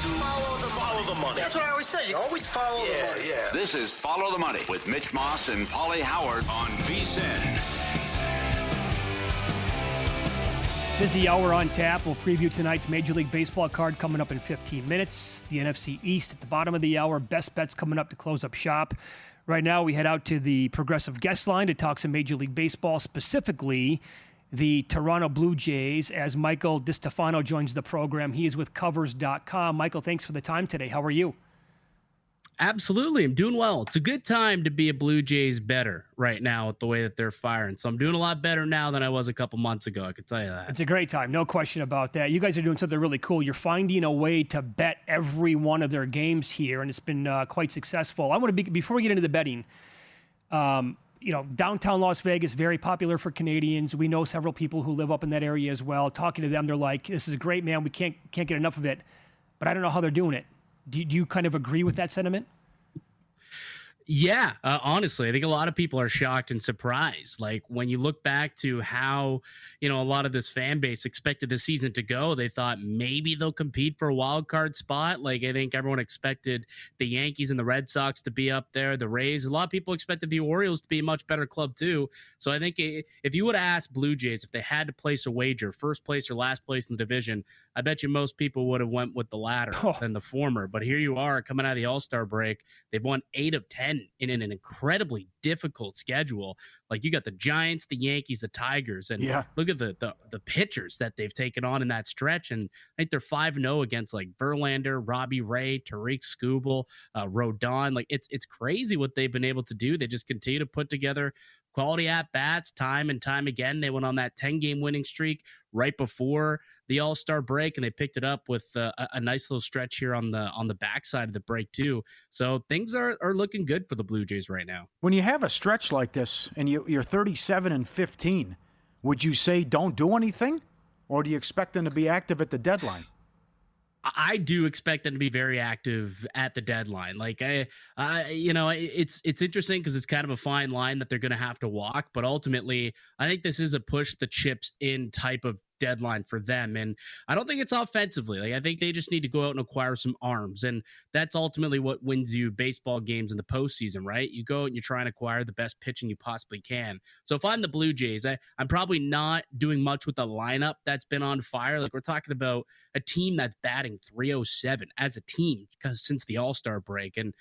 Follow the money. That's what I always say. You always follow the money. Yeah. This is Follow the Money with Mitch Moss and Pauly Howard on VSiN. Busy hour on tap. We'll preview tonight's Major League Baseball card coming up in 15 minutes. The NFC East at the bottom of the hour. Best bets coming up to close up shop. Right now, we head out to the Progressive Guest Line to talk some Major League Baseball, specifically the Toronto Blue Jays, as Michael Distefano joins the program. He is with Covers.com. Michael, thanks for the time today. How are you? Absolutely. I'm doing well. It's a good time to be a Blue Jays bettor right now with the way that they're firing. So I'm doing a lot better now than I was a couple months ago. I can tell you that. It's a great time. No question about that. You guys are doing something really cool. You're finding a way to bet every one of their games here, and it's been quite successful. I want to before we get into the betting, downtown Las Vegas, very popular for Canadians. We know several people who live up in that area as well. Talking to them, they're like, this is great, man. We can't get enough of it. But I don't know how they're doing it. Do you kind of agree with that sentiment? Yeah, honestly, I think a lot of people are shocked and surprised. Like when you look back to how, a lot of this fan base expected the season to go, they thought maybe they'll compete for a wild card spot. Like I think everyone expected the Yankees and the Red Sox to be up there, the Rays. A lot of people expected the Orioles to be a much better club too. So I think if you would have asked Blue Jays if they had to place a wager, first place or last place in the division, I bet you most people would have went with the latter than the former. But here you are coming out of the All-Star break. They've won 8 of 10 in an incredibly difficult schedule. Like you got the Giants, the Yankees, the Tigers, and look at the pitchers that they've taken on in that stretch. And I think they're 5-0 against like Verlander, Robbie Ray, Tariq Skubal, Rodon. Like it's crazy what they've been able to do. They just continue to put together quality at-bats time and time again. They went on that 10-game winning streak right before the All-Star break, and they picked it up with a nice little stretch here on the backside of the break too. So things are looking good for the Blue Jays right now. When you have a stretch like this and you're 37-15, would you say don't do anything, or do you expect them to be active at the deadline? I do expect them to be very active at the deadline. Like it's interesting because it's kind of a fine line that they're going to have to walk, but ultimately I think this is a push the chips in type of deadline for them. And I don't think it's offensively. Like I think they just need to go out and acquire some arms. And that's ultimately what wins you baseball games in the postseason, right? You go out and you try and acquire the best pitching you possibly can. So if I'm the Blue Jays, I'm probably not doing much with the lineup that's been on fire. Like we're talking about a team that's batting .307 as a team because since the All-Star break. And,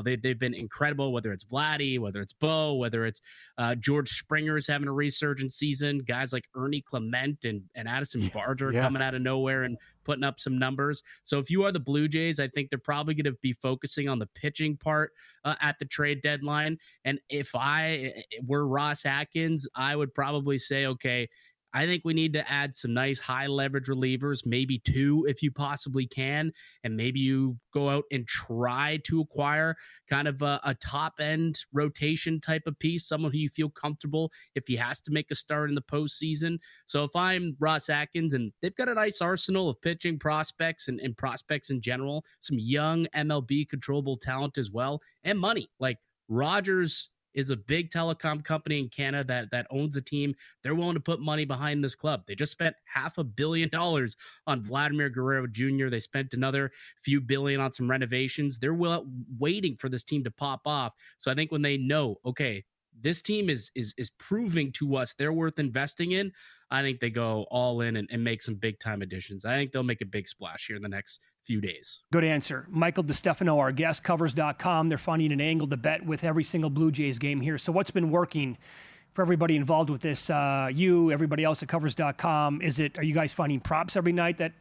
they've been incredible, whether it's Vladdy, whether it's Bo, whether it's George Springer's having a resurgent season, guys like Ernie Clement and Addison Barger coming out of nowhere and putting up some numbers. So if you are the Blue Jays, I think they're probably going to be focusing on the pitching part at the trade deadline. And if I were Ross Atkins, I would probably say, okay, I think we need to add some nice high leverage relievers, maybe 2 if you possibly can. And maybe you go out and try to acquire kind of a top end rotation type of piece, someone who you feel comfortable if he has to make a start in the postseason. So if I'm Ross Atkins, and they've got a nice arsenal of pitching prospects and prospects in general, some young MLB controllable talent as well, and money. Like Rogers is a big telecom company in Canada that owns a team. They're willing to put money behind this club. They just spent $500 million on Vladimir Guerrero Jr. They spent another few billion on some renovations. They're waiting for this team to pop off. So I think when they know, okay, this team is proving to us they're worth investing in, I think they go all in and make some big-time additions. I think they'll make a big splash here in the next few days. Good answer. Michael Distefano, our guest, Covers.com. They're finding an angle to bet with every single Blue Jays game here. So what's been working for everybody involved with this? Everybody else at Covers.com. Are you guys finding props every night that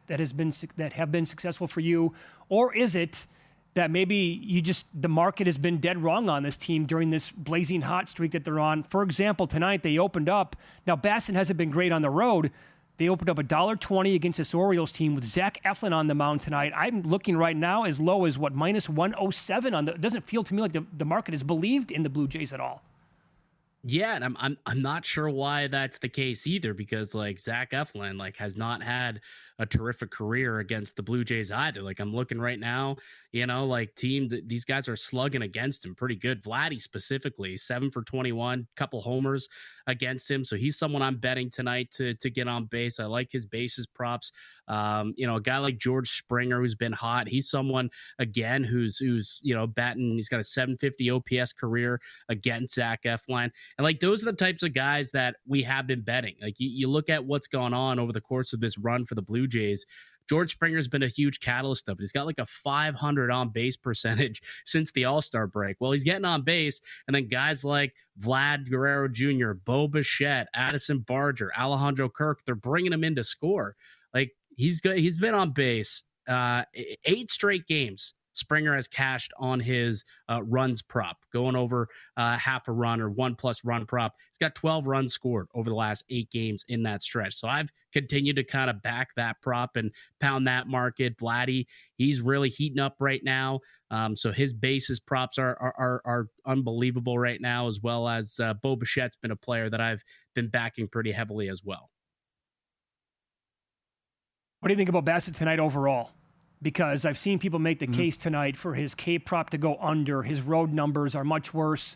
have been successful for you? Or is it that maybe the market has been dead wrong on this team during this blazing hot streak that they're on? For example, tonight they opened up. Now, Bassin hasn't been great on the road. They opened up $1.20 against this Orioles team with Zach Eflin on the mound tonight. I'm looking right now as low as minus 107 on it doesn't feel to me like the market has believed in the Blue Jays at all. Yeah, and I'm not sure why that's the case either, because like Zach Eflin has not had a terrific career against the Blue Jays either. Like I'm looking right now, these guys are slugging against him pretty good. Vladdy specifically, 7 for 21, couple homers against him. So he's someone I'm betting tonight to get on base. I like his bases props A guy like George Springer, who's been hot. He's someone, again, who's batting. He's got a 750 OPS career against Zach Eflin. And like, those are the types of guys that we have been betting. Like, you look at what's gone on over the course of this run for the Blue Jays. George Springer's been a huge catalyst of it. He's got like a 500 on base percentage since the All-Star break. Well, he's getting on base, and then guys like Vlad Guerrero Jr., Bo Bichette, Addison Barger, Alejandro Kirk, they're bringing him in to score. Like, he's been on base 8 straight games. Springer has cashed on his runs prop, going over half a run or 1+ run prop. He's got 12 runs scored over the last 8 games in that stretch. So I've continued to kind of back that prop and pound that market. Vladdy, he's really heating up right now. So his basis props are unbelievable right now, as well as Bo Bichette's been a player that I've been backing pretty heavily as well. What do you think about Bassett tonight overall? Because I've seen people make the case tonight for his K prop to go under. His road numbers are much worse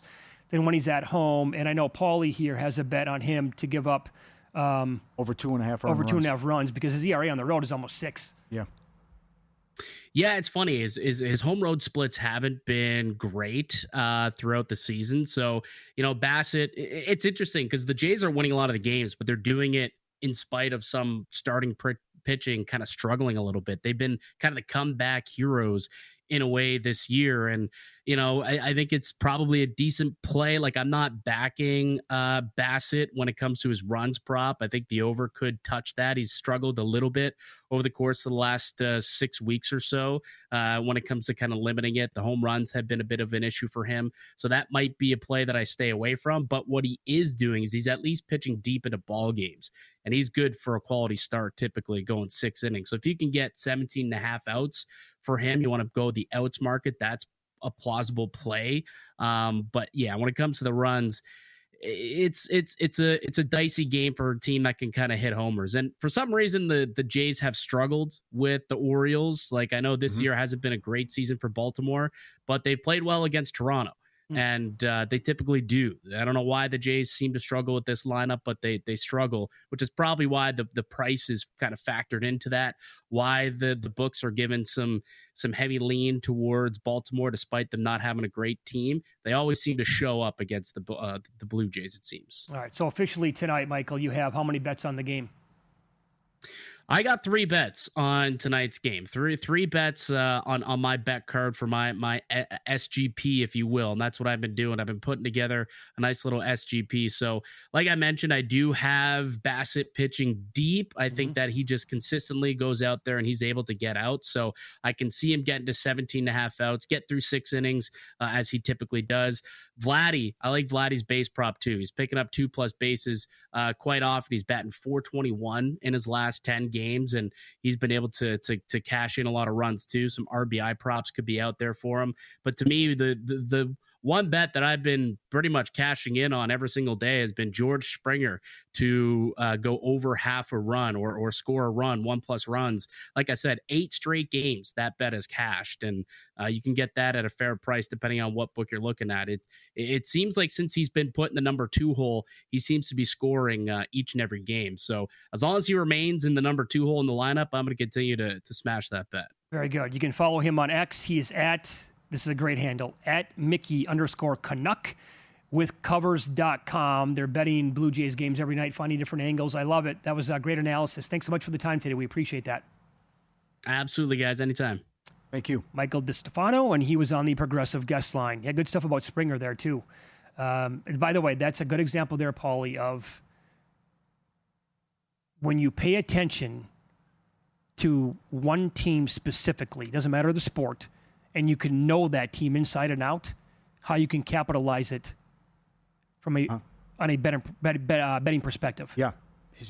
than when he's at home. And I know Pauly here has a bet on him to give up over 2.5 over 2.5 runs, because his ERA on the road is almost 6. Yeah. Yeah, it's funny. His home road splits haven't been great throughout the season. So, Bassett, it's interesting because the Jays are winning a lot of the games, but they're doing it in spite of some starting pitching kind of struggling a little bit. They've been kind of the comeback heroes in a way this year. And, I think it's probably a decent play. Like, I'm not backing Bassett when it comes to his runs prop. I think the over could touch that. He's struggled a little bit over the course of the last 6 weeks or so when it comes to kind of limiting it. The home runs have been a bit of an issue for him. So that might be a play that I stay away from. But what he is doing is he's at least pitching deep into ball games. And he's good for a quality start, typically going 6 innings. So if you can get 17.5 outs for him, you want to go the outs market, that's a plausible play. But yeah, when it comes to the runs, it's a dicey game for a team that can kind of hit homers. And for some reason, the Jays have struggled with the Orioles. Like, I know this year hasn't been a great season for Baltimore, but they've played well against Toronto. And they typically do. I don't know why the Jays seem to struggle with this lineup, but they struggle, which is probably why the price is kind of factored into that. Why the books are given some heavy lean towards Baltimore, despite them not having a great team. They always seem to show up against the Blue Jays, it seems. All right. So officially tonight, Michael, you have how many bets on the game? I got 3 bets on tonight's game. Three bets on my bet card for my SGP, if you will. And that's what I've been doing. I've been putting together a nice little SGP. So like I mentioned, I do have Bassett pitching deep. I think that he just consistently goes out there and he's able to get out. So I can see him getting to 17.5 outs, get through 6 innings as he typically does. Vladdy, I like Vladdy's base prop too. He's picking up 2+ bases quite often. He's batting .421 in his last 10 games, and he's been able to cash in a lot of runs too. Some RBI props could be out there for him. But to me, the one bet that I've been pretty much cashing in on every single day has been George Springer to go over half a run or score a run, 1+ runs. Like I said, 8 straight games that bet is cashed, and you can get that at a fair price depending on what book you're looking at. It seems like since he's been put in the number 2 hole, he seems to be scoring each and every game. So as long as he remains in the number 2 hole in the lineup, I'm going to continue to smash that bet. Very good. You can follow him on X. He is at, this is a great handle, at Mickey_Canuck with covers.com. They're betting Blue Jays games every night, finding different angles. I love it. That was a great analysis. Thanks so much for the time today. We appreciate that. Absolutely, guys. Anytime. Thank you. Michael Distefano, and he was on the Progressive guest line. Yeah, good stuff about Springer there, too. And by the way, that's a good example there, Pauly, of when you pay attention to one team specifically, doesn't matter the sport, and you can know that team inside and out, how you can capitalize it from on a betting perspective. Yeah.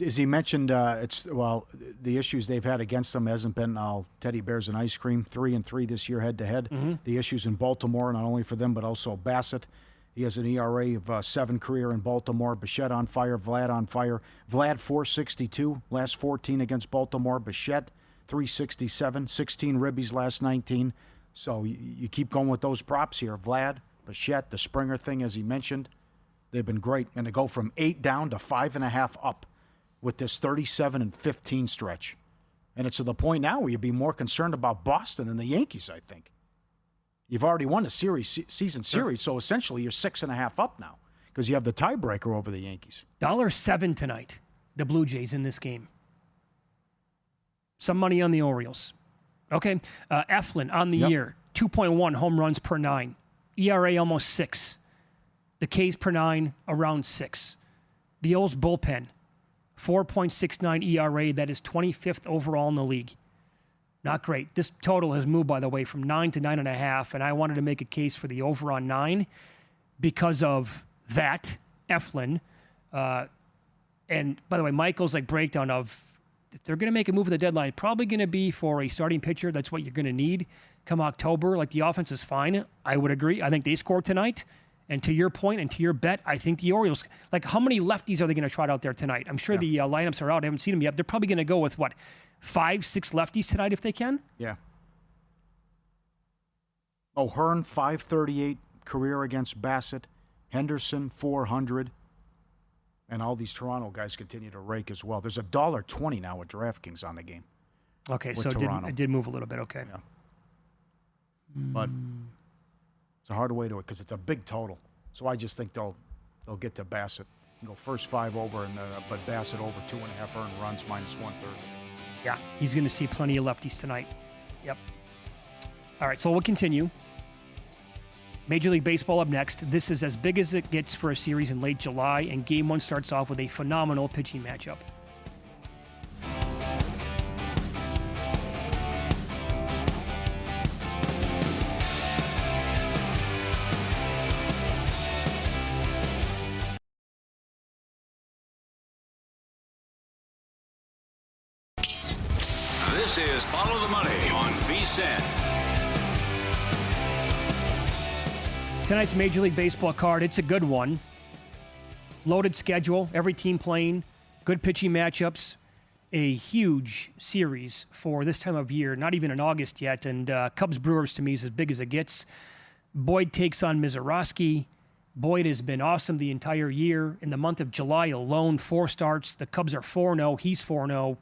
As he mentioned, the issues they've had against them hasn't been all teddy bears and ice cream. 3-3 this year head-to-head. The issues in Baltimore, not only for them, but also Bassett. He has an ERA of 7 career in Baltimore. Bichette on fire, Vlad on fire. Vlad 4.62 last 14 against Baltimore. Bichette 3.67, 16 ribbies last 19. So you keep going with those props here. Vlad, Bichette, the Springer thing, as he mentioned, they've been great. And to go from 8 down to 5.5 up with this 37-15 stretch, And it's to the point now where you'd be more concerned about Boston than the Yankees, I think. You've already won a season series, so essentially you're 6.5 up now because you have the tiebreaker over the Yankees. $7 tonight, the Blue Jays in this game. Some money on the Orioles. Okay, Eflin on the year, 2.1 home runs per 9. ERA almost 6. The Ks per 9, around 6. The O's bullpen, 4.69 ERA. That is 25th overall in the league. Not great. This total has moved, by the way, from 9 to 9.5, and I wanted to make a case for the over on 9 because of that, Eflin. And, by the way, Michael's breakdown of if they're going to make a move at the deadline, probably going to be for a starting pitcher. That's what you're going to need come October. The offense is fine. I would agree. I think they scored tonight. And to your point and to your bet, I think the Orioles, how many lefties are they going to trot out there tonight? I'm sure the lineups are out. I haven't seen them yet. They're probably going to go with, 5, 6 lefties tonight if they can? Yeah. O'Hearn, 538 career against Bassett. Henderson, 400. And all these Toronto guys continue to rake as well. There's $1.20 now at DraftKings on the game. Okay, so it did move a little bit. Okay. Yeah. But it's a hard way to it because it's a big total. So I just think they'll get to Bassett. You go first 5 over, but Bassett over 2.5 earned runs minus 130. Yeah, he's going to see plenty of lefties tonight. Yep. All right, so we'll continue. Major League Baseball up next. This is as big as it gets for a series in late July, and Game 1 starts off with a phenomenal pitching matchup. This is Follow the Money on VSiN. Tonight's Major League Baseball card, it's a good one. Loaded schedule, every team playing, good pitching matchups, a huge series for this time of year, not even in August yet, and Cubs-Brewers to me is as big as it gets. Boyd takes on Mizorowski. Boyd has been awesome the entire year. In the month of July alone, 4 starts. The Cubs are 4-0. He's 4-0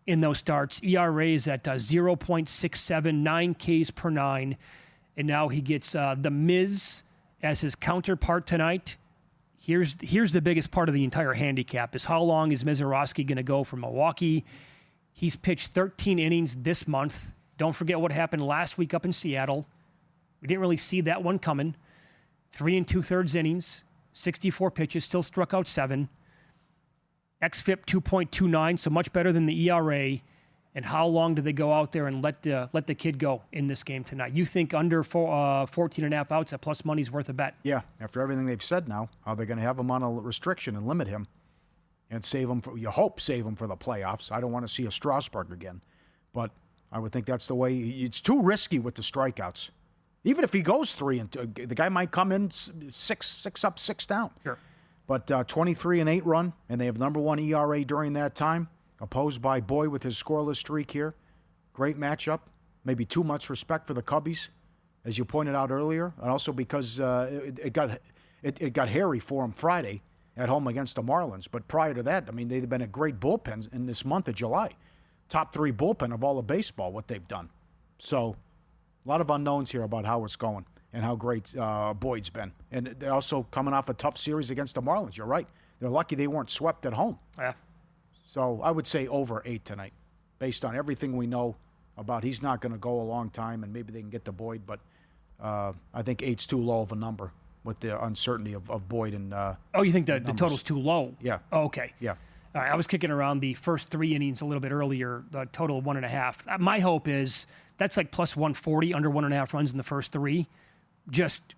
in those starts. ERA is at 0.67, 9 Ks per 9. And now he gets the Miz as his counterpart tonight. Here's the biggest part of the entire handicap is how long is Mizorowski going to go for Milwaukee? He's pitched 13 innings this month. Don't forget what happened last week up in Seattle. We didn't really see that one coming. 3 2/3 innings, 64 pitches, still struck out 7. xFIP 2.29, so much better than the ERA. And how long do they go out there and let the kid go in this game tonight? You think under 14.5 outs at plus money's worth a bet? Yeah, after everything they've said now, how they're going to have him on a restriction and limit him and save him for the playoffs. I don't want to see a Strasburg again. But I would think that's the way. It's too risky with the strikeouts. Even if he goes 3-2, the guy might come in 6 up, 6 down. Sure. But 23-8 run, and they have number 1 ERA during that time. Opposed by Boyd with his scoreless streak here. Great matchup. Maybe too much respect for the Cubbies, as you pointed out earlier, and also because it got hairy for him Friday at home against the Marlins. But prior to that, they've been a great bullpen in this month of July. Top 3 bullpen of all of baseball, what they've done. So a lot of unknowns here about how it's going and how great Boyd's been. And they're also coming off a tough series against the Marlins. You're right. They're lucky they weren't swept at home. Yeah. So I would say over 8 tonight, based on everything we know about he's not going to go a long time, and maybe they can get to Boyd, but I think 8's too low of a number with the uncertainty of Boyd and you think the total's too low? Yeah. Oh, okay. Yeah. All right, I was kicking around the first 3 innings a little bit earlier, the total 1.5. My hope is that's like plus 140, under 1.5 runs in the first 3. Just,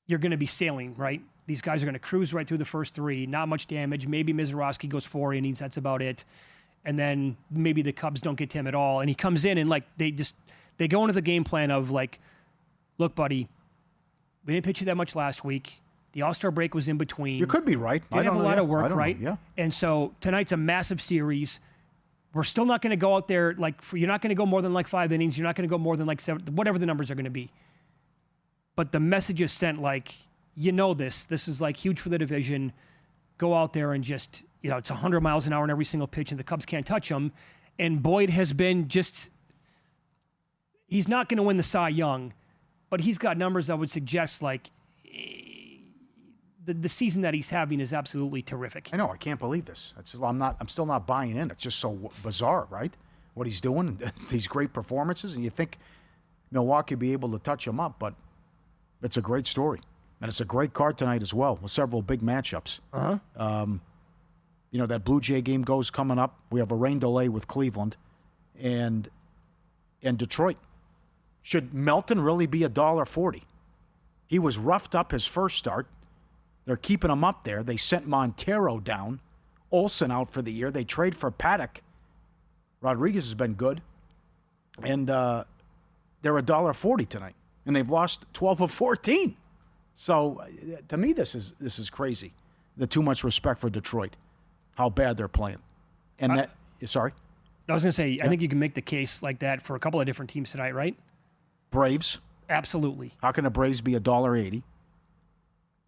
you're going to be sailing, right? These guys are going to cruise right through the first 3. Not much damage. Maybe Mizorowski goes 4 innings. That's about it. And then maybe the Cubs don't get to him at all. And he comes in and they go into the game plan of look, buddy, we didn't pitch you that much last week. The All-Star break was in between. You could be right. Didn't have a lot of work, right? Yeah. And so tonight's a massive series. We're still not going to go out there you're not going to go more than 5 innings. You're not going to go more than 7, whatever the numbers are going to be. But the message is sent this is huge for the division. Go out there and just it's 100 miles an hour in every single pitch, and the Cubs can't touch him. And Boyd has been he's not going to win the Cy Young, but he's got numbers that would suggest like the season that he's having is absolutely terrific. I know. I can't believe this. I'm still not buying in. It's just so bizarre, right? What he's doing, these great performances, and you think Milwaukee will be able to touch him up, but it's a great story. And it's a great card tonight as well, with several big matchups. That Blue Jay game coming up. We have a rain delay with Cleveland and Detroit. Should Melton really be $1.40? He was roughed up his first start. They're keeping him up there. They sent Montero down. Olsen out for the year. They trade for Paddock. Rodriguez has been good. And they're $1.40 tonight. And they've lost 12 of 14. So to me, this is crazy. The too much respect for Detroit. How bad they're playing. And sorry? I was going to say, I think you can make the case like that for a couple of different teams tonight, right? Braves. Absolutely. How can the Braves be $1.80?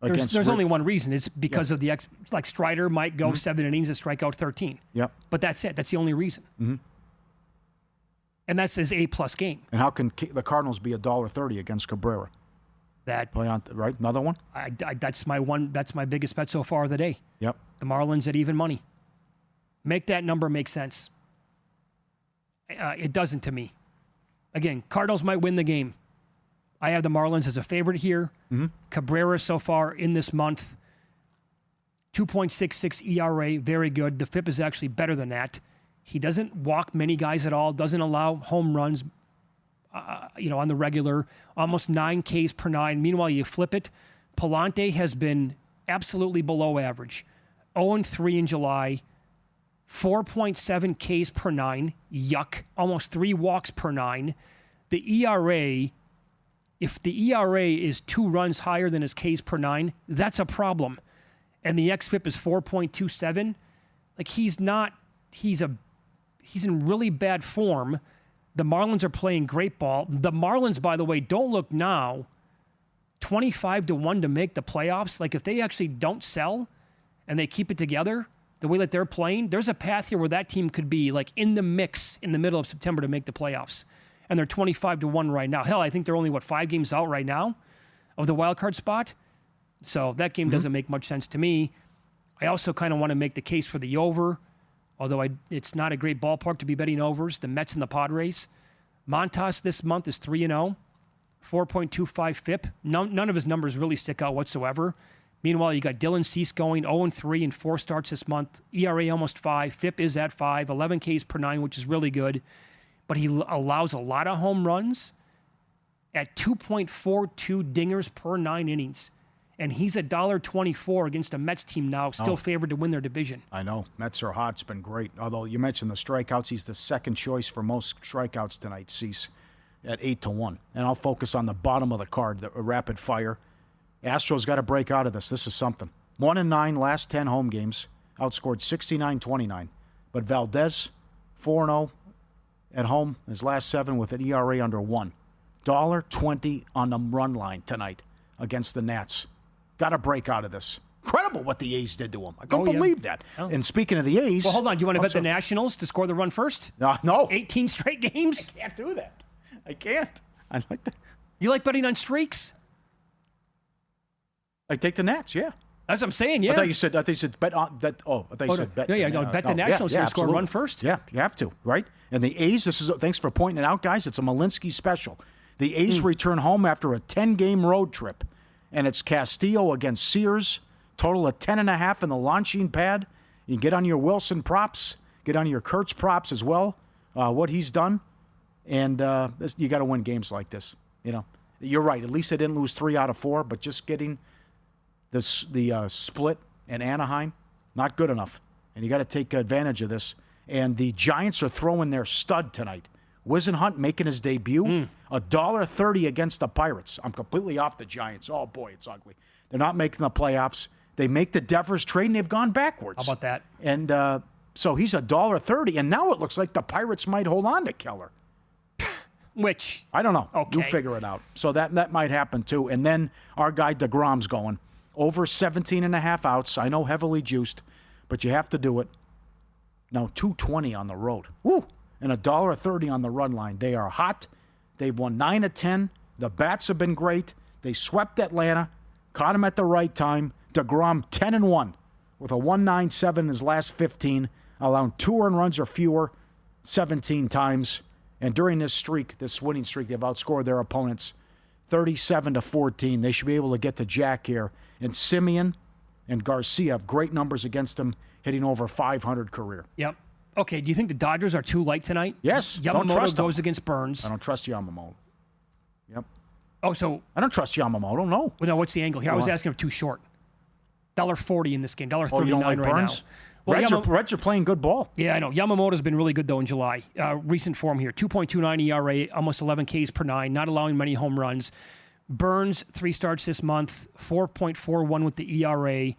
There's only one reason. It's because of the like Strider might go 7 innings and strike out 13. Yep. But that's it. That's the only reason. Mm-hmm. And that's his A+ game. And how can the Cardinals be $1.30 against Cabrera? That play on right. Another one. That's my one. That's my biggest bet so far of the day. Yep. The Marlins at even money. Make that number make sense. It doesn't to me. Again, Cardinals might win the game. I have the Marlins as a favorite here. Mm-hmm. Cabrera so far in this month, 2.66 ERA, very good. The FIP is actually better than that. He doesn't walk many guys at all, doesn't allow home runs, on the regular, almost 9 Ks per 9. Meanwhile, you flip it. Palante has been absolutely below average. 0-3 in July, 4.7 Ks per 9. Yuck. Almost 3 walks per 9. The ERA, if the ERA is 2 runs higher than his Ks per 9, that's a problem. And the xFIP is 4.27. Like he's in really bad form. The Marlins are playing great ball. The Marlins, by the way, don't look now 25-1 to make the playoffs. Like if they actually don't sell and they keep it together the way that they're playing, there's a path here where that team could be like in the mix in the middle of September to make the playoffs. And they're 25-1 right now. Hell, I think they're only 5 games out right now of the wild card spot. So that game doesn't make much sense to me. I also kind of want to make the case for the over. Although it's not a great ballpark to be betting overs, the Mets and the Padres. Montas this month is 3-0, 4.25 FIP. None of his numbers really stick out whatsoever. Meanwhile, you got Dylan Cease going 0-3 in 4 starts this month. ERA almost 5. FIP is at 5, 11 Ks per 9, which is really good. But he allows a lot of home runs at 2.42 dingers per 9 innings. And he's $1.24 against a Mets team now, still favored to win their division. I know. Mets are hot. It's been great. Although you mentioned the strikeouts, he's the second choice for most strikeouts tonight, Cease, at 8-1. And I'll focus on the bottom of the card, the rapid fire. Astros got to break out of this. This is something. 1-9 last 10 home games, outscored 69-29. But Valdez, 4-0 at home, his last 7 with an ERA under 1. $1.20 on the run line tonight against the Nats. Got to break out of this. Incredible what the A's did to him. I don't believe that. Oh. And speaking of the A's... Well, hold on. Do you want to bet the Nationals to score the run first? No. 18 straight games? I can't do that. I can't. I like that. You like betting on streaks? I take the Nats, yeah. That's what I'm saying, yeah. I thought you said bet on that. Oh, I thought you said bet. Bet the Nationals to score a run first. Yeah, you have to, right? And the A's, thanks for pointing it out, guys. It's a Malinsky special. The A's return home after a 10-game road trip. And it's Castillo against Sears. Total of 10.5 in the launching pad. You can get on your Wilson props. Get on your Kurtz props as well. What he's done. And you got to win games like this. You're right. At least they didn't lose 3 out of 4. But just getting the split in Anaheim, not good enough. And you got to take advantage of this. And the Giants are throwing their stud tonight. Wisenhunt making his debut, $1.30 against the Pirates. I'm completely off the Giants. Oh, boy, it's ugly. They're not making the playoffs. They make the Devers trade, and they've gone backwards. How about that? And so he's $1.30, and now it looks like the Pirates might hold on to Keller. Which? I don't know. Okay. You figure it out. So that might happen, too. And then our guy DeGrom's going. Over 17.5 outs. I know heavily juiced, but you have to do it. Now, 220 on the road. Woo! And $1.30 on the run line. They are hot. They've won 9 of 10. The bats have been great. They swept Atlanta, caught him at the right time. DeGrom 10-1 with a 1.97 in his last 15, allowing 2 earned runs or fewer 17 times. And during this streak, this winning streak, they've outscored their opponents 37-14. They should be able to get to Jack here. And Simeon and Garcia have great numbers against them, hitting over 500 career. Yep. Okay, do you think the Dodgers are too light tonight? Yes. Yamamoto goes against Burns. I don't trust Yamamoto. Yep. Oh, so... I don't trust Yamamoto, no. Well, no, what's the angle here? I was asking him too short. $1.40 in this game, $1.39 you don't like right Burns? now. Well, Reds are playing good ball. Yeah, I know. Yamamoto's been really good, though, in July. Recent form here, 2.29 ERA, almost 11 Ks per 9, not allowing many home runs. Burns, 3 starts this month, 4.41 with the ERA.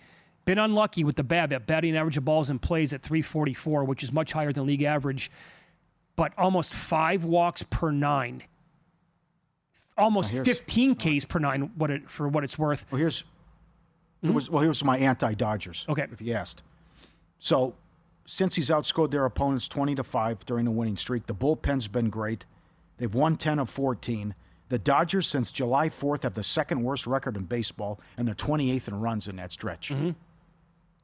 Been unlucky with the BABIP, batting average of balls and plays at 344, which is much higher than league average, but almost 5 walks per 9. Almost 15 Ks per 9 for what it's worth. Well, here's my anti-Dodgers, okay, if you asked. So, since he's outscored their opponents 20-5 during the winning streak, the bullpen's been great. They've won 10 of 14. The Dodgers, since July 4th, have the second worst record in baseball, and they're 28th in runs in that stretch. Mm-hmm.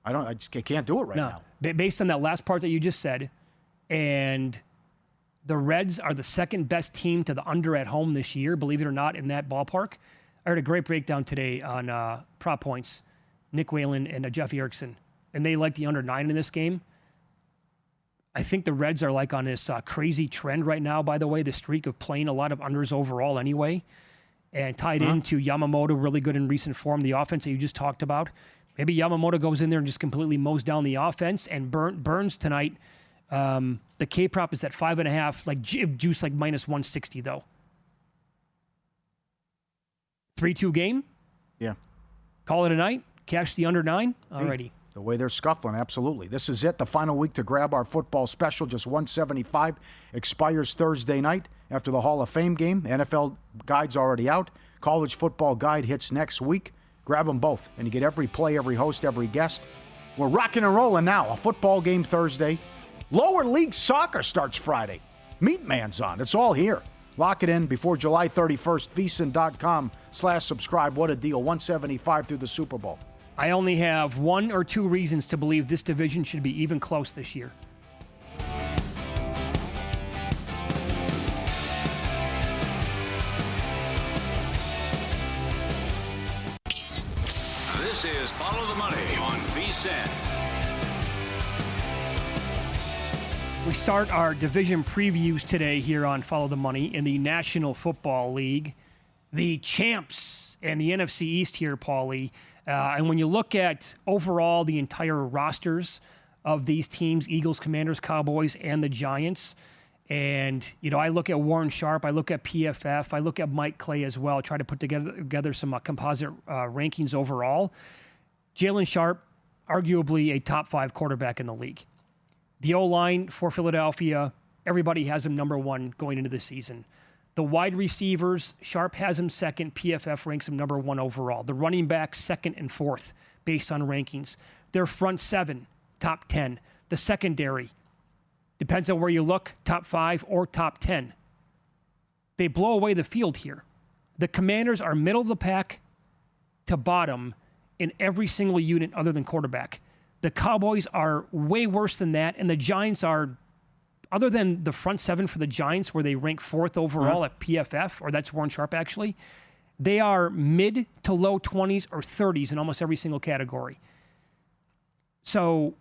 I can't do it right now. Based on that last part that you just said, and the Reds are the second best team to the under at home this year, believe it or not, in that ballpark. I heard a great breakdown today on prop points, Nick Whalen and Jeff Erickson, and they like the under 9 in this game. I think the Reds are like on this crazy trend right now, by the way, the streak of playing a lot of unders overall anyway, and tied into Yamamoto, really good in recent form, the offense that you just talked about. Maybe Yamamoto goes in there and just completely mows down the offense, and Burns tonight, the K prop is at 5.5, like juice like minus 160 though. 3-2 game? Yeah. Call it a night? Cash the under 9? Alrighty. The way they're scuffling, absolutely. This is it, the final week to grab our football special, just $175. Expires Thursday night after the Hall of Fame game. NFL guide's already out. College football guide hits next week. Grab them both, and you get every play, every host, every guest. We're rocking and rolling now. A football game Thursday. Lower league soccer starts Friday. Meat Man's on. It's all here. Lock it in before July 31st. VSiN.com/subscribe. What a deal. $175 through the Super Bowl. I only have 1 or 2 reasons to believe this division should be even close this year. This is Follow the Money on VSiN. We start our division previews today here on Follow the Money in the National Football League. The champs and the NFC East here, Pauly. And when you look at overall the entire rosters of these teams, Eagles, Commanders, Cowboys, and the Giants, and, you know, I look at Warren Sharp, I look at PFF, I look at Mike Clay as well, try to put together some composite rankings overall. Jalen Sharp, arguably a top 5 quarterback in the league. The O-line for Philadelphia, everybody has him number 1 going into the season. The wide receivers, Sharp has him second. PFF ranks him number 1 overall. The running backs, 2nd and 4th, based on rankings. Their front 7, top 10. The secondary, depends on where you look, top 5 or top 10. They blow away the field here. The Commanders are middle of the pack to bottom in every single unit other than quarterback. The Cowboys are way worse than that, and the Giants are, other than the front 7 for the Giants, where they rank 4th overall at PFF, or that's Warren Sharp actually, they are mid to low 20s or 30s in almost every single category. So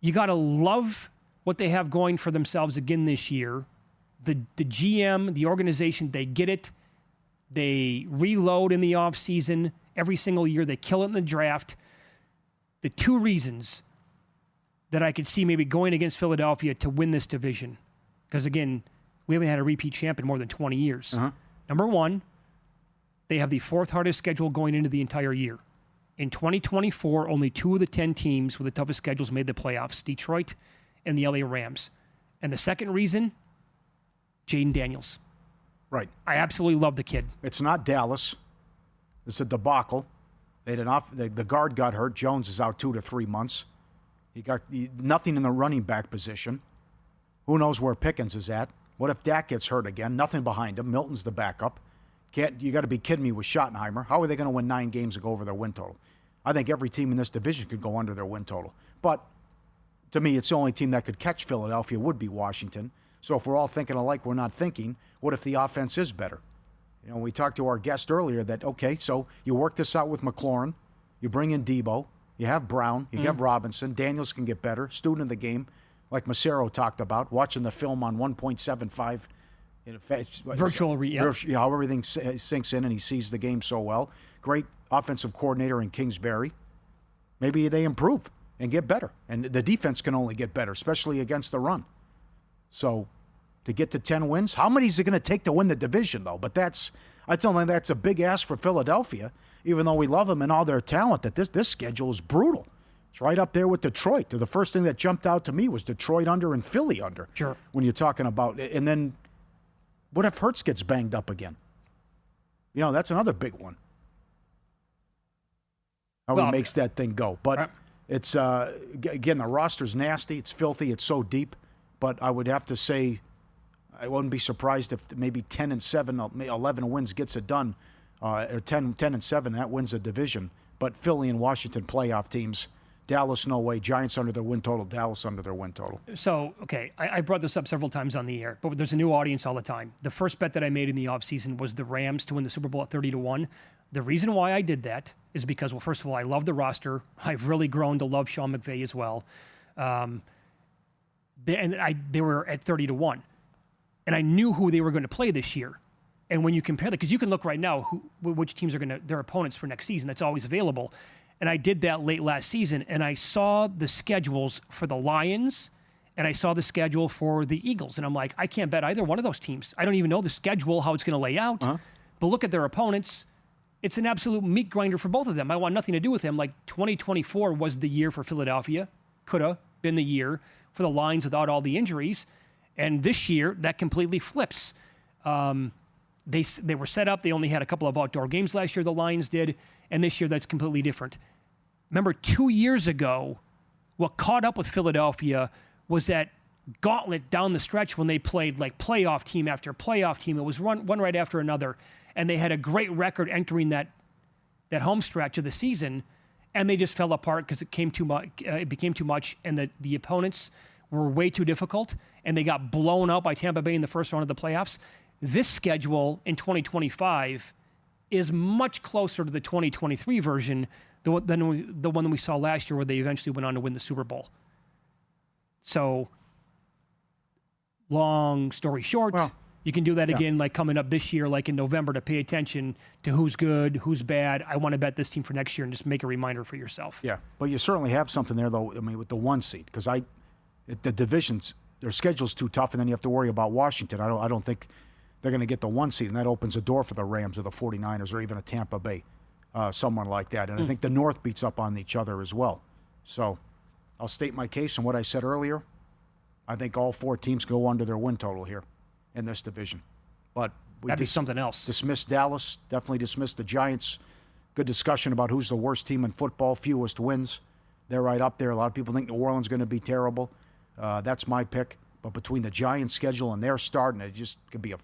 you got to love what they have going for themselves again this year. The GM, the organization, they get it. They reload in the offseason every single year. They kill it in the draft. The 2 reasons that I could see maybe going against Philadelphia to win this division, because, again, we haven't had a repeat champ in more than 20 years. Number 1, they have the 4th hardest schedule going into the entire year. In 2024, only 2 of the 10 teams with the toughest schedules made the playoffs, Detroit and the LA Rams. And the second reason, Jaden Daniels. Right. I absolutely love the kid. It's not Dallas. It's a debacle. The guard got hurt. Jones is out 2 to 3 months. You got nothing in the running back position. Who knows where Pickens is at? What if Dak gets hurt again? Nothing behind him. Milton's the backup. You got to be kidding me with Schottenheimer. How are they going to win 9 games and go over their win total? I think every team in this division could go under their win total. But to me, it's the only team that could catch Philadelphia would be Washington. So if we're all thinking alike, we're not thinking, what if the offense is better? We talked to our guest earlier that, okay, so you work this out with McLaurin. You bring in Debo. You have Brown. You have Robinson. Daniels can get better. Student of the game, like Macero talked about, watching the film on 1.75. How everything sinks in and he sees the game so well. Great offensive coordinator in Kingsbury. Maybe they improve and get better. And the defense can only get better, especially against the run. So to get to 10 wins, how many is it going to take to win the division, though? But I tell them that's a big ask for Philadelphia, even though we love them and all their talent, that this schedule is brutal. It's right up there with Detroit. The first thing that jumped out to me was Detroit under and Philly under. Sure. When you're talking about it. And then what if Hurts gets banged up again? That's another big one. How he makes that thing go. But it's, again, the roster's nasty. It's filthy. It's so deep. But I would have to say I wouldn't be surprised if maybe 10-7, 11 wins gets it done. Or 10-7, that wins a division. But Philly and Washington playoff teams. Dallas, no way. Giants under their win total. Dallas under their win total. So, okay, I brought this up several times on the air, but there's a new audience all the time. The first bet that I made in the offseason was the Rams to win the Super Bowl at 30-1. The reason why I did that is because, well, first of all, I love the roster. I've really grown to love Sean McVay as well. They were at 30-1. And I knew who they were going to play this year. And when you compare that, because you can look right now which teams are their opponents for next season. That's always available. And I did that late last season, and I saw the schedules for the Lions, and I saw the schedule for the Eagles. And I'm like, I can't bet either one of those teams. I don't even know the schedule, how it's going to lay out. But look at their opponents. It's an absolute meat grinder for both of them. I want nothing to do with them. Like 2024 was the year for Philadelphia. Could have been the year for the Lions without all the injuries. And this year, that completely flips. They were set up. They only had a couple of outdoor games last year, the Lions did. And this year, that's completely different. Remember, 2 years ago, what caught up with Philadelphia was that gauntlet down the stretch when they played like playoff team after playoff team. It was one right after another. And they had a great record entering that home stretch of the season. And they just fell apart because it became too much. And the opponents were way too difficult. And they got blown out by Tampa Bay in the first round of the playoffs. This schedule in 2025 is much closer to the 2023 version than the one that we saw last year where they eventually went on to win the Super Bowl. So, long story short, you can do that again like coming up this year, like in November, to pay attention to who's good, who's bad. I want to bet this team for next year and just make a reminder for yourself. Yeah, but you certainly have something there, though, with the 1 seed, because the divisions, their schedule's too tough, and then you have to worry about Washington. I don't think they're going to get the 1 seed, and that opens a door for the Rams or the 49ers or even a Tampa Bay, someone like that. And I think the North beats up on each other as well. So I'll state my case and what I said earlier. I think all 4 teams go under their win total here in this division. But that'd be something else. Dismissed Dallas, definitely dismissed the Giants. Good discussion about who's the worst team in football, fewest wins. They're right up there. A lot of people think New Orleans is going to be terrible. That's my pick. But between the Giants' schedule and their start, and it just could be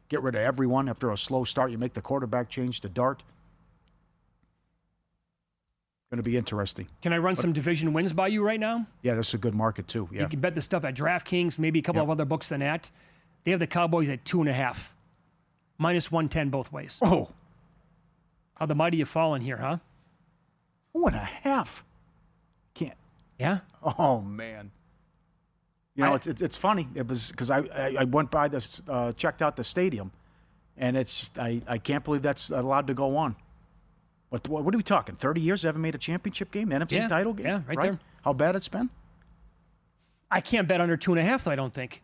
get rid of everyone after a slow start. You make the quarterback change to Dart. Going to be interesting. Can I run some division wins by you right now? Yeah, this is a good market too. Yeah. You can bet the stuff at DraftKings, maybe a couple of other books than that. They have the Cowboys at 2.5, -110 both ways. Oh, how the mighty have fallen here, huh? 2.5. Can't. Yeah. Oh man. It's funny. It was because I went by this, checked out the stadium, and it's just I can't believe that's allowed to go on. What are we talking? 30 years? They haven't made a championship game, NFC title game? Yeah, right there. How bad it's been? I can't bet under 2.5, though, I don't think.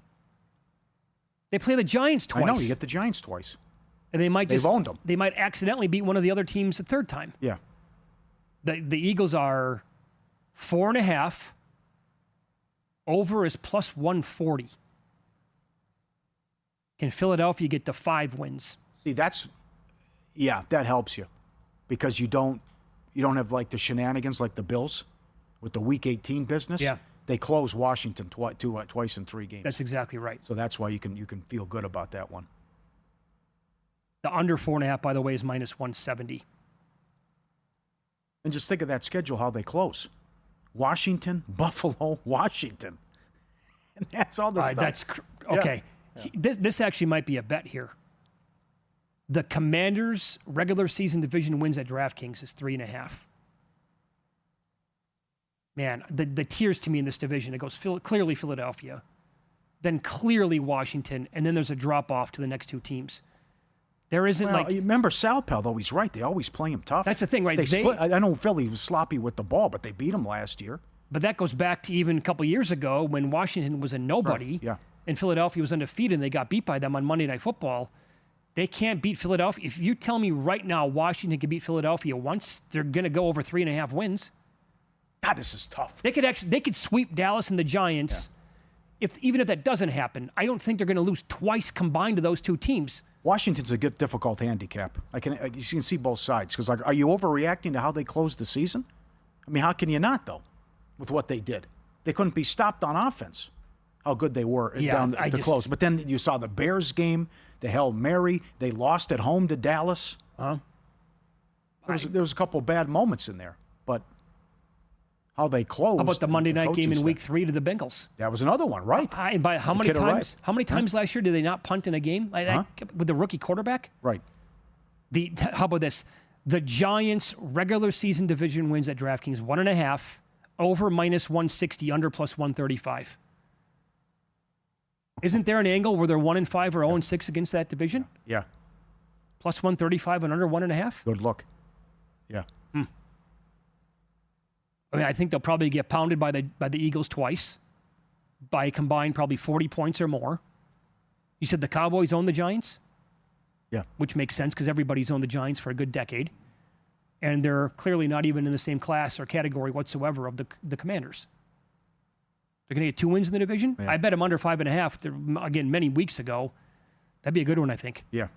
They play the Giants twice. I know, you get the Giants twice. And they've owned them. They might accidentally beat one of the other teams a third time. Yeah. The Eagles are 4.5. Over is +140. Can Philadelphia get to 5 wins? See, that helps you because you don't have like the shenanigans like the Bills. with the Week 18 business, they close Washington twice in 3 games. That's exactly right. So that's why you can feel good about that one. The under 4.5, by the way, is minus 170. And just think of that schedule, how they close. Washington, Buffalo, Washington. And that's all the stuff. That's okay. Yeah. This actually might be a bet here. The Commanders' regular season division wins at DraftKings is 3.5. Man, the tiers to me in this division, it goes clearly Philadelphia, then clearly Washington, and then there's a drop-off to the next 2 teams. There isn't remember Sal Pell, though, he's right. They always play him tough. That's the thing, right? They split. I know Philly was sloppy with the ball, but they beat him last year. But that goes back to even a couple years ago when Washington was a nobody, right. Yeah. And Philadelphia was undefeated, and they got beat by them on Monday Night Football. They can't beat Philadelphia. If you tell me right now Washington can beat Philadelphia once, they're going to go over 3.5 wins. God, this is tough. They could sweep Dallas and the Giants. Yeah. Even if that doesn't happen, I don't think they're going to lose twice combined to those 2 teams. Washington's a good, difficult handicap. You can see both sides. Because, are you overreacting to how they closed the season? I mean, how can you not, though, with what they did? They couldn't be stopped on offense, how good they were down to close. But then you saw the Bears game, the Hail Mary. They lost at home to Dallas. There was a couple bad moments in there. But how they closed. How about the Monday night game in Week 3 to the Bengals? That was another one, right? And by how many times? How many times last year did they not punt in a game with the rookie quarterback? Right. How about this? The Giants' regular season division wins at DraftKings 1.5, over minus 160, under plus 135. Isn't there an angle where they're 1-5 or 0-6 against that division? Yeah. Plus 135 and under 1.5. Good look. Yeah. I mean, I think they'll probably get pounded by the Eagles twice, by a combined probably 40 points or more. You said the Cowboys own the Giants? Yeah. Which makes sense because everybody's owned the Giants for a good decade. And they're clearly not even in the same class or category whatsoever of the Commanders. They're going to get 2 wins in the division? Yeah. I bet them under 5.5, again, many weeks ago. That'd be a good one, I think. Yeah.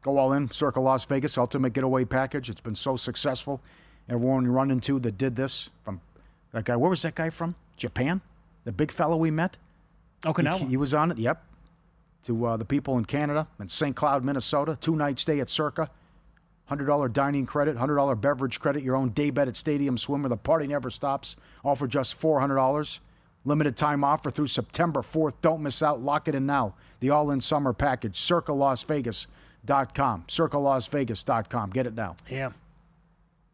Go all in, Circa Las Vegas, Ultimate Getaway Package. It's been so successful. Everyone we run into that did this, from that guy, where was that guy from? Japan? The big fellow we met? Okinawa. He was on it, yep. To the people in Canada, in St. Cloud, Minnesota, 2-night stay at Circa, $100 dining credit, $100 beverage credit, your own day bed at Stadium Swimmer. The party never stops. All for just $400. Limited time offer through September 4th. Don't miss out. Lock it in now. The all-in summer package, CircaLasVegas.com. CircaLasVegas.com. Get it now. Yeah.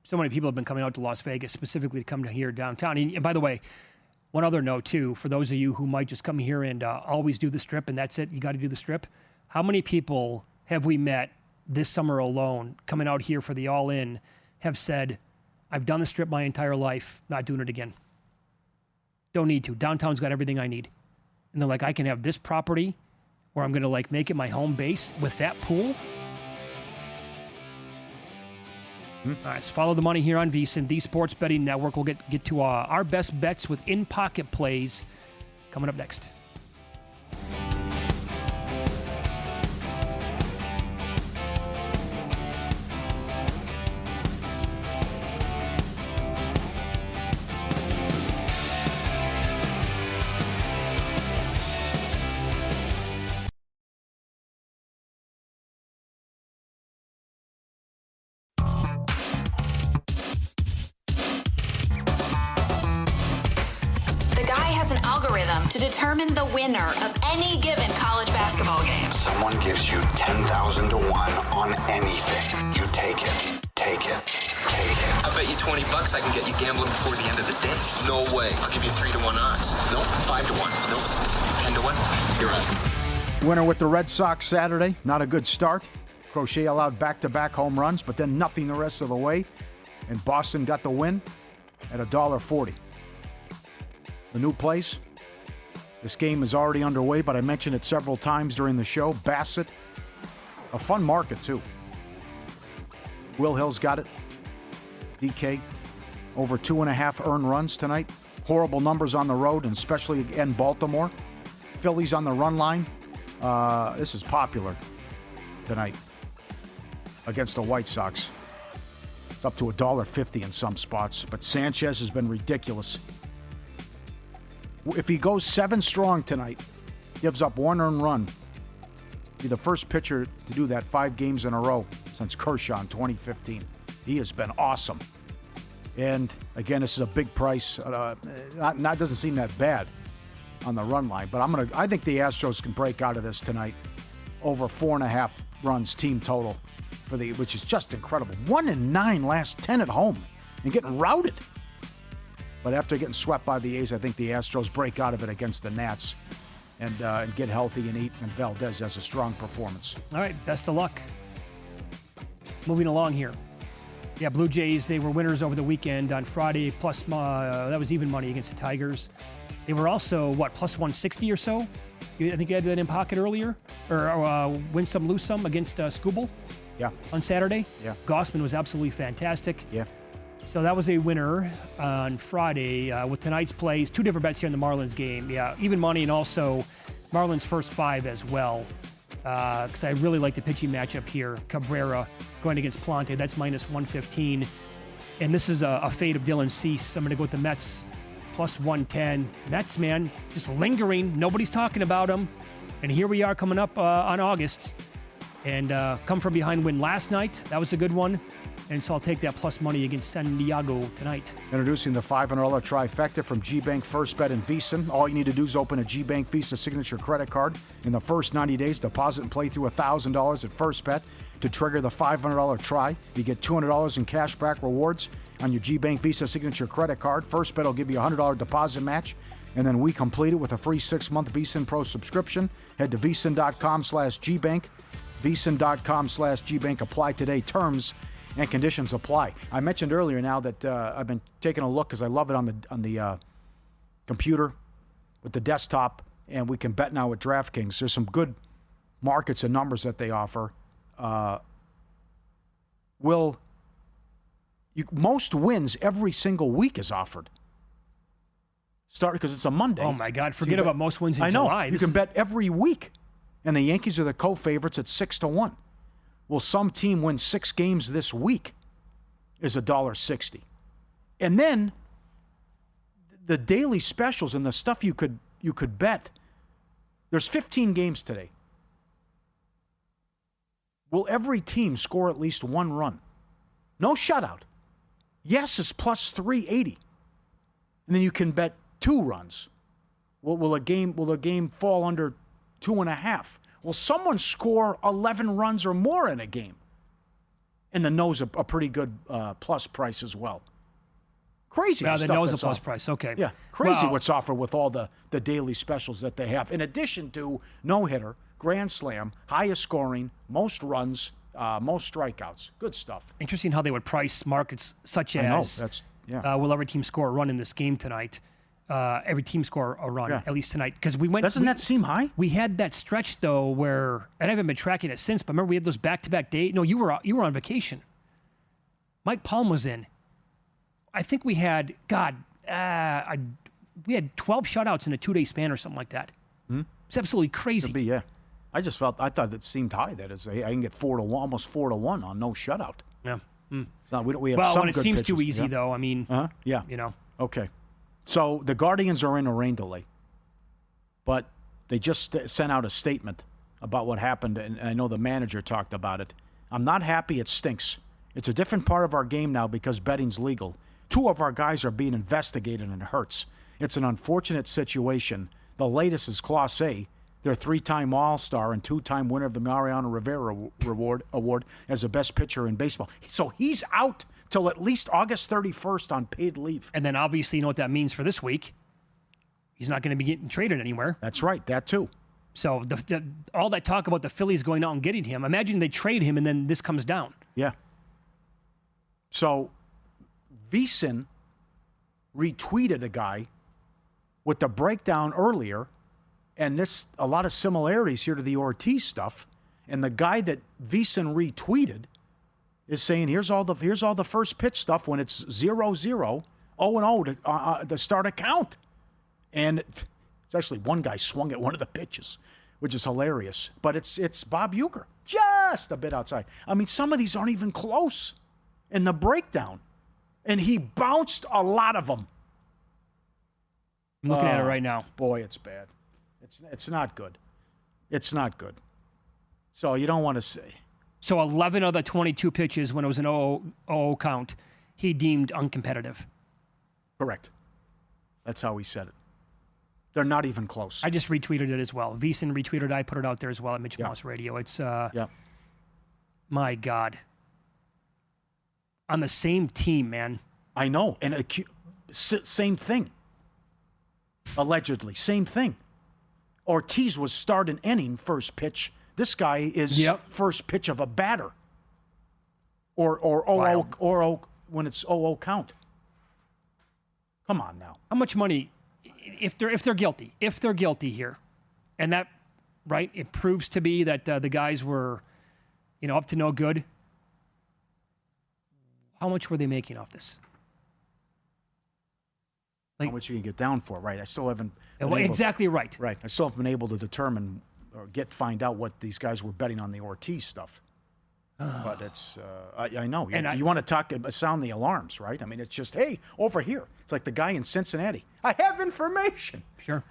So many people have been coming out to Las Vegas specifically to come to here downtown. And by the way, one other note, too, for those of you who might just come here and always do the Strip, and that's it, you got to do the Strip. How many people have we met this summer alone coming out here for the all-in have said, I've done the Strip my entire life, not doing it again. Don't need to. Downtown's got everything I need. And they're like, I can have this property where I'm going to make it my home base with that pool. All right, let's follow the money here on VSiN, the Sports Betting Network. We'll get to our best bets with in-pocket plays coming up next. To determine the winner of any given college basketball game. Someone gives you 10,000 to 1 on anything. You take it. Take it. Take it. I bet you $20 I can get you gambling before the end of the day. No way. I'll give you 3 to 1 odds. Nope. 5 to 1. Nope. 10 to 1. You're out. Winner with the Red Sox Saturday. Not a good start. Crochet allowed back-to-back home runs, but then nothing the rest of the way. And Boston got the win at $1.40. The new place. This game is already underway, but I mentioned it several times during the show. Bassett, a fun market, too. Will Hill's got it. DK, over 2.5 earned runs tonight. Horrible numbers on the road, and especially in Baltimore. Phillies on the run line. This is popular tonight against the White Sox. It's up to $1.50 in some spots. But Sanchez has been ridiculous. If he goes 7 strong tonight, gives up 1 earned run, be the first pitcher to do that 5 games in a row since Kershaw in 2015. He has been awesome. And again, this is a big price. Not doesn't seem that bad on the run line, but I think the Astros can break out of this tonight. Over 4.5 runs team total which is just incredible. 1-9 last 10 at home and getting routed. But after getting swept by the A's, I think the Astros break out of it against the Nats and get healthy and eat. And Valdez has a strong performance. All right, best of luck. Moving along here. Yeah, Blue Jays, they were winners over the weekend on Friday, plus that was even money against the Tigers. They were also, plus 160 or so? I think you had that in pocket earlier? Or win some, lose some against Skubal? Yeah. On Saturday? Yeah. Gossman was absolutely fantastic. Yeah. So that was a winner on Friday. With tonight's plays, 2 different bets here in the Marlins game. Yeah, even money and also Marlins first 5 as well. Because I really like the pitching matchup here. Cabrera going against Plante. That's minus 115. And this is a fade of Dylan Cease. I'm going to go with the Mets plus 110. Mets, man, just lingering. Nobody's talking about them. And here we are coming up on August. And come from behind win last night. That was a good one. And so I'll take that plus money against San Diego tonight. Introducing the $500 trifecta from GBank First Bet and VEASAN. All you need to do is open a GBank Visa signature credit card. In the first 90 days, deposit and play through $1,000 at First Bet to trigger the $500 try. You get $200 in cash back rewards on your GBank Visa signature credit card. First Bet will give you a $100 deposit match. And then we complete it with a free 6-month VEASAN Pro subscription. Head to VEASAN.com/GBank. VEASAN.com/GBank. Apply today. Terms and conditions apply. I mentioned earlier now that I've been taking a look because I love it on the computer with the desktop, and we can bet now with DraftKings. There's some good markets and numbers that they offer. Most wins every single week is offered. Start because it's a Monday. Oh my God! Forget about most wins in July. You can bet every week, and the Yankees are the co-favorites at 6-1. Well, some team wins 6 games this week is $1.60. And then the daily specials and the stuff you could bet. There's 15 games today. Will every team score at least 1 run? No shutout. Yes is plus 380. And then you can bet 2 runs. Will a game fall under 2.5? Will someone score 11 runs or more in a game? And the no's a pretty good plus price as well. Crazy. Yeah, the no's a plus price. Okay. Yeah, crazy what's offered with all the daily specials that they have. In addition to no-hitter, grand slam, highest scoring, most runs, most strikeouts. Good stuff. Interesting how they would price markets such as will every team score a run in this game tonight? Every team score a run, at least tonight. Because Doesn't that seem high? We had that stretch, though, where, and I haven't been tracking it since, but remember we had those back-to-back days? No, you were on vacation. Mike Palm was in. I think we had, we had 12 shutouts in a 2-day span or something like that. It's absolutely crazy. Could be, yeah. I thought it seemed high. That is, I can get 4-1, almost 4-1 on no shutout. Yeah. No, we have well, some when it good seems pitchers. too easy, though, I mean, yeah. you know. Okay. So the Guardians are in a rain delay, but they just sent out a statement about what happened, and I know the manager talked about it. I'm not happy. It stinks. It's a different part of our game now because betting's legal. 2 of our guys are being investigated, and it hurts. It's an unfortunate situation. The latest is Class A. They're 3-time All-Star and 2-time winner of the Mariano Rivera Award as the best pitcher in baseball. So he's out till at least August 31st on paid leave. And then obviously you know what that means for this week. He's not going to be getting traded anywhere. That's right, that too. So all that talk about the Phillies going out and getting him, imagine they trade him and then this comes down. Yeah. So VEASAN retweeted a guy with the breakdown earlier, and a lot of similarities here to the Ortiz stuff. And the guy that VEASAN retweeted is saying, here's all the first pitch stuff when it's 0-0, 0-0 to start a count. And it's actually one guy swung at one of the pitches, which is hilarious. But it's Bob Uecker, just a bit outside. I mean, some of these aren't even close. in the breakdown. And he bounced a lot of them. I'm looking at it right now. Boy, it's bad. It's not good. It's not good. So you don't want to say. So 11 of the 22 pitches when it was an 0-0 count, he deemed uncompetitive. Correct. That's how he said it. They're not even close. I just retweeted it as well. VSiN retweeted it. I put it out there as well at Mitch Mouse Radio. It's, my God. On the same team, man. I know. And same thing. Allegedly. Same thing. Ortiz was start an inning first pitch. This guy is first pitch of a batter. Or when it's 0-0 count. Come on now. How much money, if they're guilty here, and that, right, it proves to be that the guys were, up to no good. How much were they making off this? How much you can get down for, right? I still haven't. Exactly right. Right. I still haven't been able to determine or find out what these guys were betting on the Ortiz stuff. But it's, I know. You want to sound the alarms, right? I mean, it's just, hey, over here. It's like the guy in Cincinnati. I have information. Sure.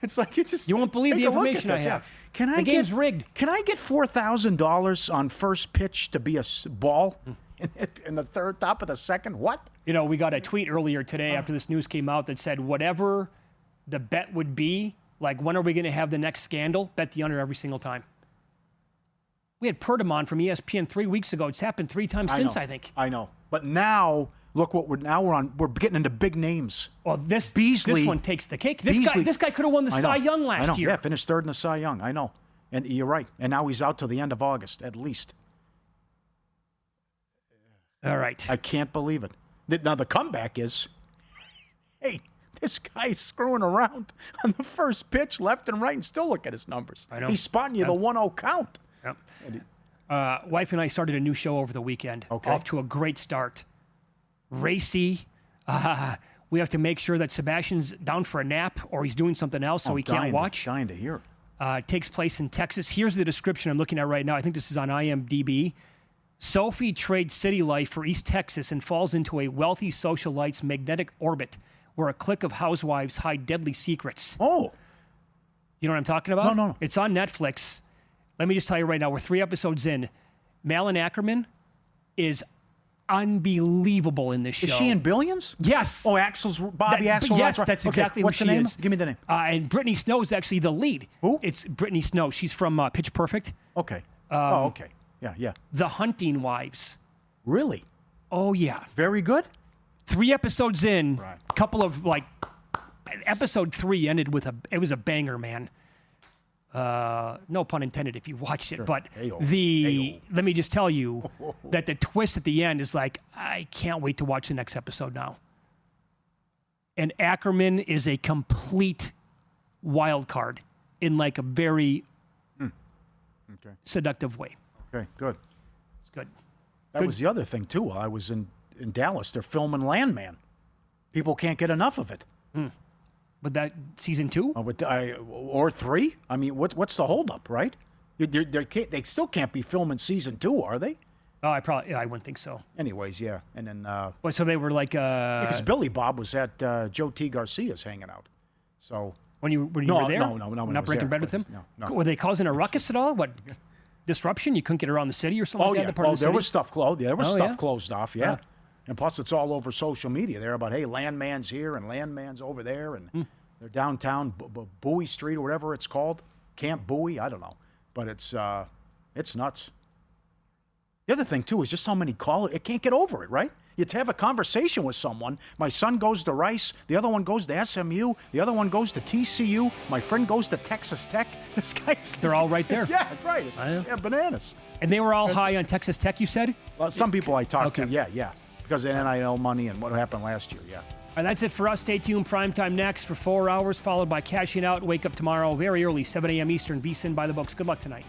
It's like, you won't believe the information I have. The game's rigged. Can I get $4,000 on first pitch to be a ball in the third, top of the second? What? We got a tweet earlier today after this news came out that said, whatever the bet would be, like, when are we going to have the next scandal? Bet the under every single time. We had Pertamon from ESPN 3 weeks ago. It's happened 3 times since, I think. I know. But now, look what we're on. We're getting into big names. Well, this Beasley, one takes the cake. This guy could have won the Cy Young last year. Yeah, finished third in the Cy Young. I know. And you're right. And now he's out till the end of August, at least. All right. I can't believe it. Now, the comeback is, hey, this guy's screwing around on the first pitch, left and right, and still look at his numbers. I know. He's spotting you the 1-0 count. Yep. Wife and I started a new show over the weekend. Okay. Off to a great start. Racy. We have to make sure that Sebastian's down for a nap or he's doing something else so he can't watch. Dying to hear. It takes place in Texas. Here's the description I'm looking at right now. I think this is on IMDb. Sophie trades city life for East Texas and falls into a wealthy socialite's magnetic orbit where a clique of housewives hide deadly secrets. Oh. You know what I'm talking about? No. It's on Netflix. Let me just tell you right now, we're 3 episodes in. Malin Ackerman is unbelievable in this show. Is she in Billions? Yes. Oh, Bobby Axel. Yes, that's exactly what's who the she name? is. Give me the name. And Brittany Snow is actually the lead. Who? It's Brittany Snow. She's from Pitch Perfect. Okay. Okay. Yeah. The Hunting Wives. Really? Oh, yeah. Very good? 3 episodes in, Right. a couple of, episode 3 ended with it was a banger, man. No pun intended if you watched it, but let me just tell you that the twist at the end is like, I can't wait to watch the next episode now. And Ackerman is a complete wild card in a very seductive way. Okay, good. It's good. That was the other thing, too. While I was in Dallas, they're filming Landman. People can't get enough of it. But that season 2? Or 3? I mean, what's the holdup, right? They still can't be filming season 2, are they? Oh, I wouldn't think so. Anyways, yeah. And then... so they were because Billy Bob was at Joe T. Garcia's hanging out. So... When you were there? No. Not breaking bread with him? No. Were they causing a ruckus at all? What? Disruption? You couldn't get around the city or something like that? There was stuff closed. There was stuff closed off, yeah. Yeah. And plus, it's all over social media. They're about, hey, Landman's here and Landman's over there, and they're downtown Bowie Street or whatever it's called, Camp Bowie. I don't know, but it's nuts. The other thing too is just how many call it can't get over it, right? You have a conversation with someone. My son goes to Rice. The other one goes to SMU. The other one goes to TCU. My friend goes to Texas Tech. This guy's... They're all right there. Yeah, that's right. It's bananas. And they were all high on Texas Tech, you said? Well, some people I talked to, yeah. Because of NIL money and what happened last year, yeah. And that's it for us. Stay tuned. Primetime next for 4 hours, followed by Cashing Out. Wake up tomorrow very early, 7 a.m. Eastern. VSiN by the books. Good luck tonight.